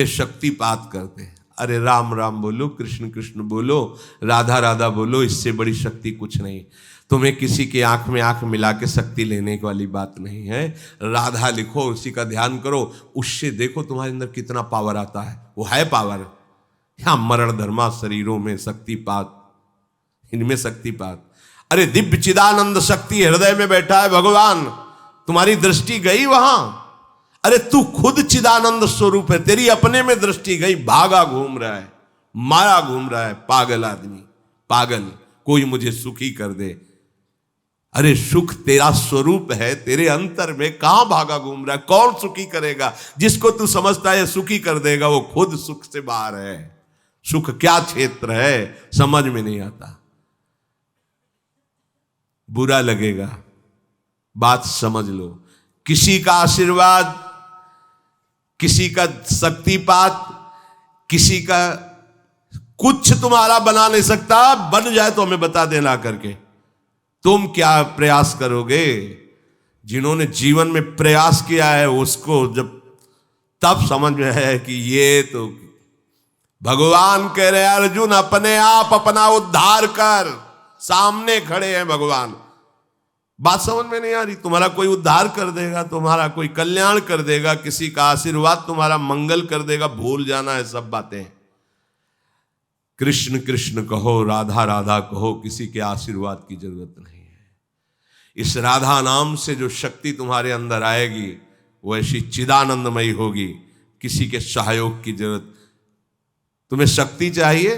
शक्तिपात करते हैं। अरे राम राम बोलो, कृष्ण कृष्ण बोलो, राधा राधा बोलो, इससे बड़ी शक्ति कुछ नहीं। तुम्हें किसी के आंख में आंख मिला के शक्ति लेने वाली बात नहीं है। राधा लिखो, उसी का ध्यान करो, उससे देखो तुम्हारे अंदर कितना पावर आता है। वो है पावर। यहाँ मरण धर्मा शरीरों में शक्तिपात, इनमें शक्तिपात। अरे दिव्य चिदानंद शक्ति हृदय में बैठा है भगवान, तुम्हारी दृष्टि गई वहां। अरे तू खुद चिदानंद स्वरूप है, तेरी अपने में दृष्टि गई, भागा घूम रहा है, मारा घूम रहा है, पागल आदमी, पागल, कोई मुझे सुखी कर दे। अरे सुख तेरा स्वरूप है, तेरे अंतर में, कहां भागा घूम रहा है? कौन सुखी करेगा? जिसको तू समझता है सुखी कर देगा, वो खुद सुख से बाहर है। सुख क्या क्षेत्र है समझ में नहीं आता। बुरा लगेगा, बात समझ लो। किसी का आशीर्वाद, किसी का शक्तिपात, किसी का कुछ तुम्हारा बना नहीं सकता। बन जाए तो हमें बता देना करके। तुम क्या प्रयास करोगे? जिन्होंने जीवन में प्रयास किया है उसको जब तब समझ में है कि ये तो भगवान कह रहे हैं, अर्जुन अपने आप अपना उद्धार कर। सामने खड़े हैं भगवान। बात समझ में नहीं आ रही? तुम्हारा कोई उद्धार कर देगा, तुम्हारा कोई कल्याण कर देगा, किसी का आशीर्वाद तुम्हारा मंगल कर देगा, भूल जाना है सब बातें। कृष्ण कृष्ण कहो, राधा राधा कहो, किसी के आशीर्वाद की जरूरत नहीं है। इस राधा नाम से जो शक्ति तुम्हारे अंदर आएगी वो ऐसी चिदानंदमयी होगी, किसी के सहयोग की जरूरत। तुम्हें शक्ति चाहिए,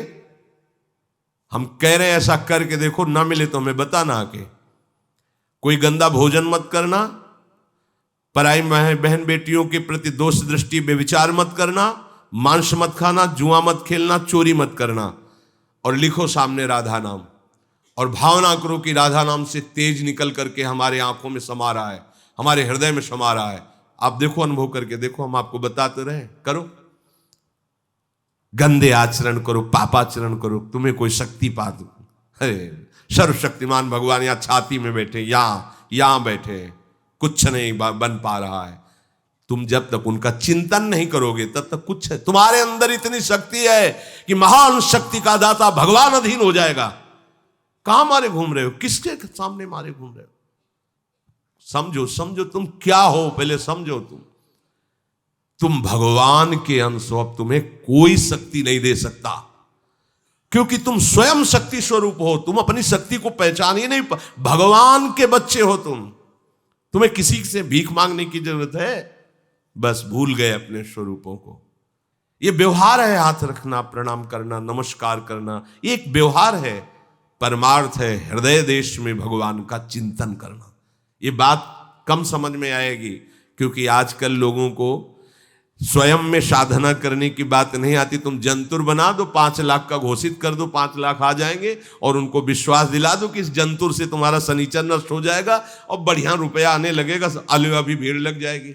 हम कह रहे हैं ऐसा करके देखो, ना मिले तो हमें बताना आके। कोई गंदा भोजन मत करना, पराई बहन बेटियों के प्रति दोष दृष्टि बेविचार मत करना, मांस मत खाना, जुआ मत खेलना, चोरी मत करना। और लिखो सामने राधा नाम, और भावना करो कि राधा नाम से तेज निकल करके हमारे आंखों में समा रहा है, हमारे हृदय में समा रहा है। आप देखो, अनुभव करके देखो, हम आपको बताते रहे। करो, गंदे आचरण करो, पापाचरण करो, तुम्हें कोई शक्तिपात। अरे सर्वशक्तिमान भगवान यहाँ छाती में बैठे, यहां बैठे, कुछ नहीं बन पा रहा है। तुम जब तक उनका चिंतन नहीं करोगे तब तक कुछ है। तुम्हारे अंदर इतनी शक्ति है कि महान शक्ति का दाता भगवान अधीन हो जाएगा। कहां मारे घूम रहे हो? किसके सामने मारे घूम रहे हो? समझो, समझो तुम क्या हो, पहले समझो। तुम भगवान के अंश हो। अब तुम्हें कोई शक्ति नहीं दे सकता, क्योंकि तुम स्वयं शक्ति स्वरूप हो। तुम अपनी शक्ति को पहचान ही नहीं, भगवान के बच्चे हो तुम। तुम्हें किसी से भीख मांगने की जरूरत है? बस भूल गए अपने स्वरूपों को। ये व्यवहार है, हाथ रखना, प्रणाम करना, नमस्कार करना, ये एक व्यवहार है। परमार्थ है हृदय देश में भगवान का चिंतन करना। ये बात कम समझ में आएगी, क्योंकि आजकल लोगों को स्वयं में साधना करने की बात नहीं आती। तुम जंतुर बना दो, 5 लाख का घोषित कर दो, 5 लाख आ जाएंगे, और उनको विश्वास दिला दो कि इस जंतुर से तुम्हारा शनिचर नष्ट हो जाएगा और बढ़िया रुपया आने लगेगा, अलवा भी भीड़ लग जाएगी।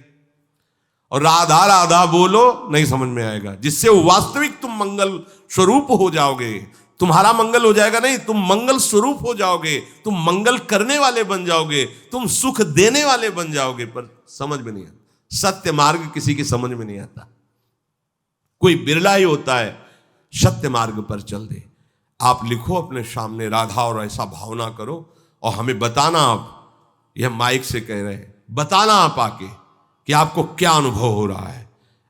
और राधा राधा बोलो, नहीं समझ में आएगा। जिससे वास्तविक तुम मंगल स्वरूप हो जाओगे। तुम्हारा मंगल हो जाएगा नहीं, तुम मंगल स्वरूप हो जाओगे, तुम मंगल करने वाले बन जाओगे, तुम सुख देने वाले बन जाओगे। पर समझ में नहीं आता, सत्य मार्ग किसी की समझ में नहीं आता। कोई बिरला ही होता है सत्य मार्ग पर चल दे। आप लिखो अपने सामने राधा, और ऐसा भावना करो, और हमें बताना। आप यह माइक से कह रहे हैं, बताना आप आके कि आपको क्या अनुभव हो रहा है।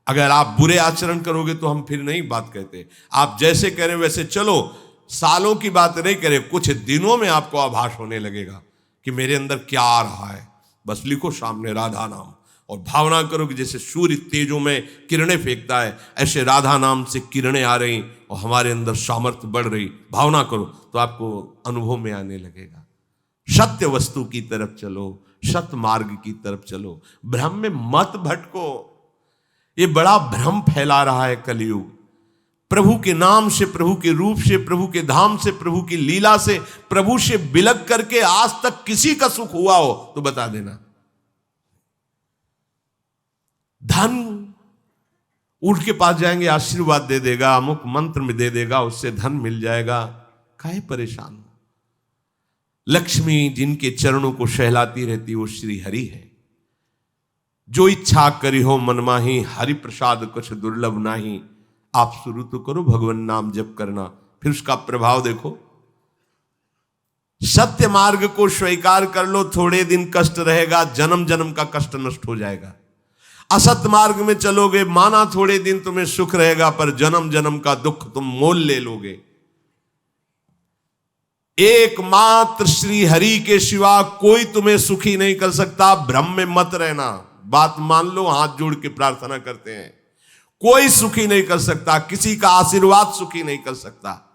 अगर आप बुरे आचरण करोगे तो हम फिर नहीं बात कहते। आप जैसे कह रहे वैसे चलो, सालों की बात नहीं करें, कुछ दिनों में आपको आभास होने लगेगा कि मेरे अंदर क्या आ रहा है। बस लिखो सामने राधा नाम, और भावना करो कि जैसे सूर्य तेजों में किरणें फेंकता है, ऐसे राधा नाम से किरणें आ रही और हमारे अंदर सामर्थ्य बढ़ रही। भावना करो तो आपको अनुभव में आने लगेगा। सत्य वस्तु की तरफ चलो, सत्य मार्ग की तरफ चलो, भ्रम में मत भटको। ये बड़ा भ्रम फैला रहा है कलयुग। प्रभु के नाम से, प्रभु के रूप से, प्रभु के धाम से, प्रभु की लीला से, प्रभु से बिलक करके आज तक किसी का सुख हुआ हो तो बता देना। धन उनके पास जाएंगे, आशीर्वाद दे देगा, अमुक मंत्र में दे देगा, उससे धन मिल जाएगा। काहे परेशान हो? लक्ष्मी जिनके चरणों को सहलाती रहती वो श्री हरि है। जो इच्छा करी हो मन माही, हरि प्रसाद कुछ दुर्लभ नाही। आप शुरू तो करो भगवान नाम जप करना, फिर उसका प्रभाव देखो। सत्य मार्ग को स्वीकार कर लो, थोड़े दिन कष्ट रहेगा, जन्म जन्म का कष्ट नष्ट हो जाएगा। असत्य मार्ग में चलोगे, माना थोड़े दिन तुम्हें सुख रहेगा, पर जन्म जन्म का दुख तुम मोल ले लोगे। एकमात्र श्री हरि के सिवा कोई तुम्हें सुखी नहीं कर सकता। भ्रम में मत रहना, बात मान लो, हाथ जोड़ के प्रार्थना करते हैं। कोई सुखी नहीं कर सकता, किसी का आशीर्वाद सुखी नहीं कर सकता।